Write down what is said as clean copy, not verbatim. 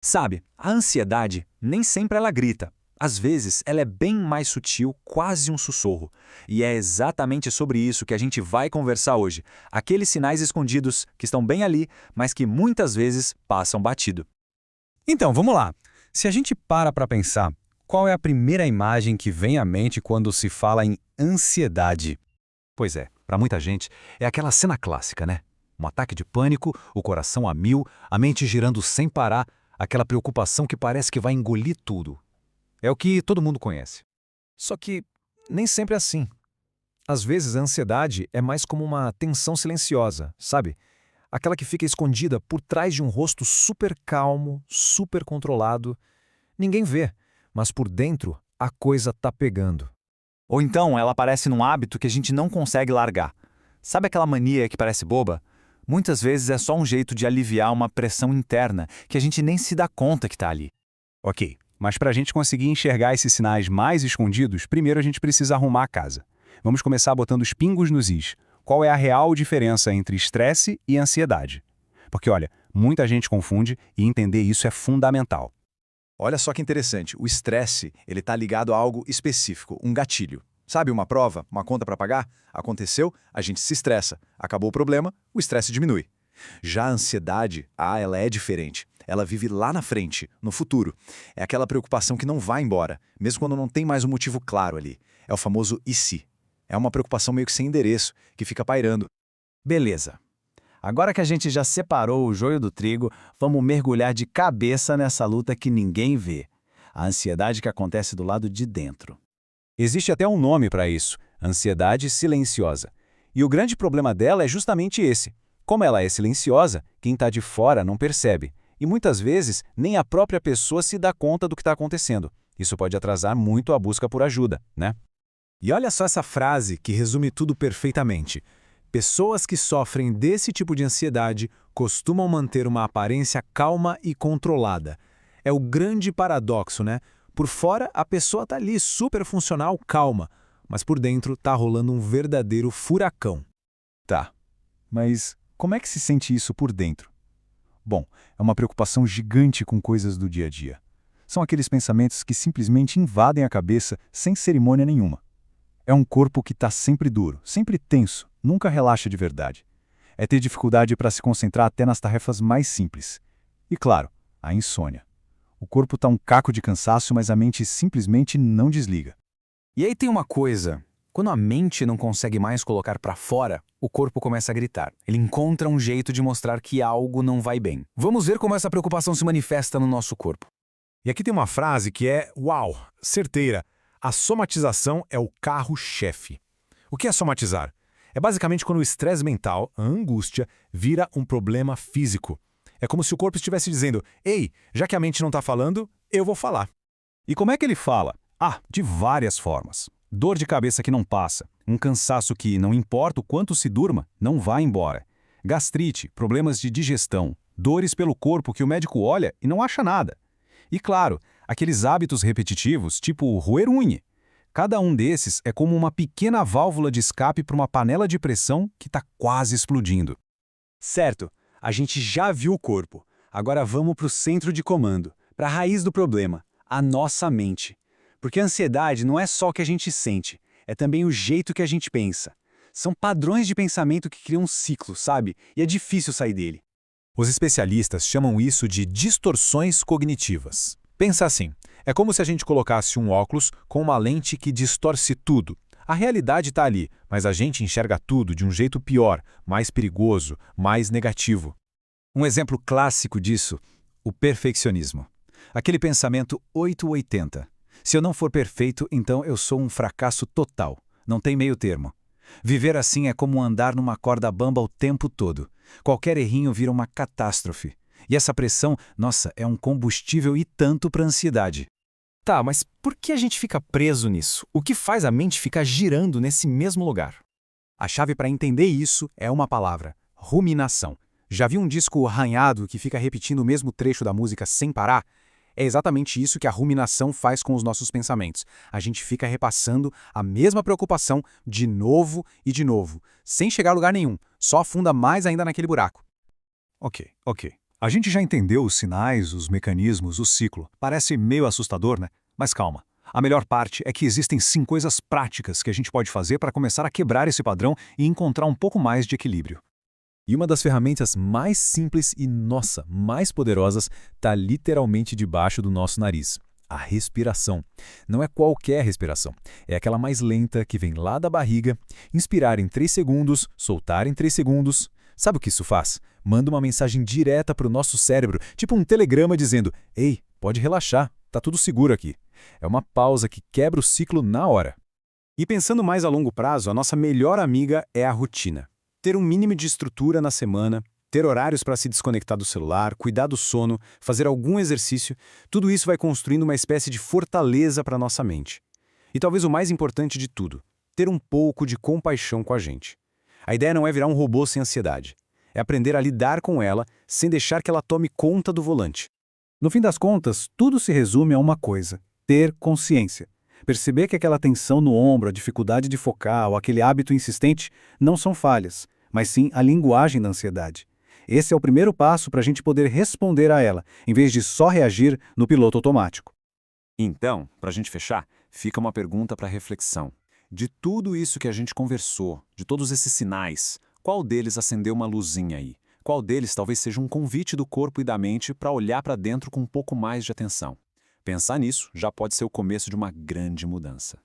Sabe, a ansiedade nem sempre ela grita. Às vezes, ela é bem mais sutil, quase um sussurro. E é exatamente sobre isso que a gente vai conversar hoje. Aqueles sinais escondidos que estão bem ali, mas que muitas vezes passam batido. Então, vamos lá. Se a gente para pensar, qual é a primeira imagem que vem à mente quando se fala em ansiedade? Pois é, para muita gente é aquela cena clássica, né? Um ataque de pânico, o coração a mil, a mente girando sem parar, aquela preocupação que parece que vai engolir tudo. É o que todo mundo conhece. Só que nem sempre é assim. Às vezes a ansiedade é mais como uma tensão silenciosa, sabe? Aquela que fica escondida por trás de um rosto super calmo, super controlado. Ninguém vê, mas por dentro a coisa tá pegando. Ou então ela aparece num hábito que a gente não consegue largar. Sabe aquela mania que parece boba? Muitas vezes é só um jeito de aliviar uma pressão interna que a gente nem se dá conta que está ali. Ok, mas para a gente conseguir enxergar esses sinais mais escondidos, primeiro a gente precisa arrumar a casa. Vamos começar botando os pingos nos is. Qual é a real diferença entre estresse e ansiedade? Porque, olha, muita gente confunde e entender isso é fundamental. Olha só que interessante, o estresse ele está ligado a algo específico, um gatilho. Sabe uma prova, uma conta para pagar? Aconteceu, a gente se estressa. Acabou o problema, o estresse diminui. Já a ansiedade, ela é diferente. Ela vive lá na frente, no futuro. É aquela preocupação que não vai embora, mesmo quando não tem mais um motivo claro ali. É o famoso e se. É uma preocupação meio que sem endereço, que fica pairando. Beleza. Agora que a gente já separou o joio do trigo, vamos mergulhar de cabeça nessa luta que ninguém vê. A ansiedade que acontece do lado de dentro. Existe até um nome para isso, ansiedade silenciosa. E o grande problema dela é justamente esse. Como ela é silenciosa, quem está de fora não percebe. E muitas vezes nem a própria pessoa se dá conta do que está acontecendo. Isso pode atrasar muito a busca por ajuda, né? E olha só essa frase que resume tudo perfeitamente. Pessoas que sofrem desse tipo de ansiedade costumam manter uma aparência calma e controlada. É o grande paradoxo, né? Por fora, a pessoa tá ali super funcional, calma, mas por dentro tá rolando um verdadeiro furacão. Tá, mas como é que se sente isso por dentro? Bom, é uma preocupação gigante com coisas do dia a dia. São aqueles pensamentos que simplesmente invadem a cabeça sem cerimônia nenhuma. É um corpo que está sempre duro, sempre tenso, nunca relaxa de verdade. É ter dificuldade para se concentrar até nas tarefas mais simples. E claro, a insônia. O corpo está um caco de cansaço, mas a mente simplesmente não desliga. E aí tem uma coisa, quando a mente não consegue mais colocar para fora, o corpo começa a gritar. Ele encontra um jeito de mostrar que algo não vai bem. Vamos ver como essa preocupação se manifesta no nosso corpo. E aqui tem uma frase que é, uau, certeira. A somatização é o carro-chefe. O que é somatizar? É basicamente quando o estresse mental, a angústia, vira um problema físico. É como se o corpo estivesse dizendo, ei, já que a mente não está falando, eu vou falar. E como é que ele fala? Ah, de várias formas. Dor de cabeça que não passa, um cansaço que, não importa o quanto se durma, não vai embora. Gastrite, problemas de digestão, dores pelo corpo que o médico olha e não acha nada. E claro, aqueles hábitos repetitivos, tipo roer unha. Cada um desses é como uma pequena válvula de escape para uma panela de pressão que está quase explodindo. Certo, a gente já viu o corpo. Agora vamos para o centro de comando, para a raiz do problema, a nossa mente. Porque a ansiedade não é só o que a gente sente, é também o jeito que a gente pensa. São padrões de pensamento que criam um ciclo, sabe? E é difícil sair dele. Os especialistas chamam isso de distorções cognitivas. Pensa assim, é como se a gente colocasse um óculos com uma lente que distorce tudo. A realidade está ali, mas a gente enxerga tudo de um jeito pior, mais perigoso, mais negativo. Um exemplo clássico disso, o perfeccionismo. Aquele pensamento 880. Se eu não for perfeito, então eu sou um fracasso total. Não tem meio termo. Viver assim é como andar numa corda bamba o tempo todo. Qualquer errinho vira uma catástrofe. E essa pressão, nossa, é um combustível e tanto para a ansiedade. Tá, mas por que a gente fica preso nisso? O que faz a mente ficar girando nesse mesmo lugar? A chave para entender isso é uma palavra: ruminação. Já viu um disco arranhado que fica repetindo o mesmo trecho da música sem parar? É exatamente isso que a ruminação faz com os nossos pensamentos. A gente fica repassando a mesma preocupação de novo e de novo, sem chegar a lugar nenhum, só afunda mais ainda naquele buraco. Ok. A gente já entendeu os sinais, os mecanismos, o ciclo. Parece meio assustador, né? Mas calma. A melhor parte é que existem sim coisas práticas que a gente pode fazer para começar a quebrar esse padrão e encontrar um pouco mais de equilíbrio. E uma das ferramentas mais simples e, nossa, mais poderosas está literalmente debaixo do nosso nariz. A respiração. Não é qualquer respiração. É aquela mais lenta que vem lá da barriga, inspirar em 3 segundos, soltar em 3 segundos. Sabe o que isso faz? Manda uma mensagem direta para o nosso cérebro, tipo um telegrama dizendo: "Ei, pode relaxar, tá tudo seguro aqui." É uma pausa que quebra o ciclo na hora. E pensando mais a longo prazo, a nossa melhor amiga é a rotina. Ter um mínimo de estrutura na semana, ter horários para se desconectar do celular, cuidar do sono, fazer algum exercício, tudo isso vai construindo uma espécie de fortaleza para nossa mente. E talvez o mais importante de tudo, ter um pouco de compaixão com a gente. A ideia não é virar um robô sem ansiedade. É aprender a lidar com ela sem deixar que ela tome conta do volante. No fim das contas, tudo se resume a uma coisa: ter consciência. Perceber que aquela tensão no ombro, a dificuldade de focar ou aquele hábito insistente não são falhas, mas sim a linguagem da ansiedade. Esse é o primeiro passo para a gente poder responder a ela, em vez de só reagir no piloto automático. Então, para a gente fechar, fica uma pergunta para reflexão. De tudo isso que a gente conversou, de todos esses sinais, qual deles acendeu uma luzinha aí? Qual deles talvez seja um convite do corpo e da mente para olhar para dentro com um pouco mais de atenção? Pensar nisso já pode ser o começo de uma grande mudança.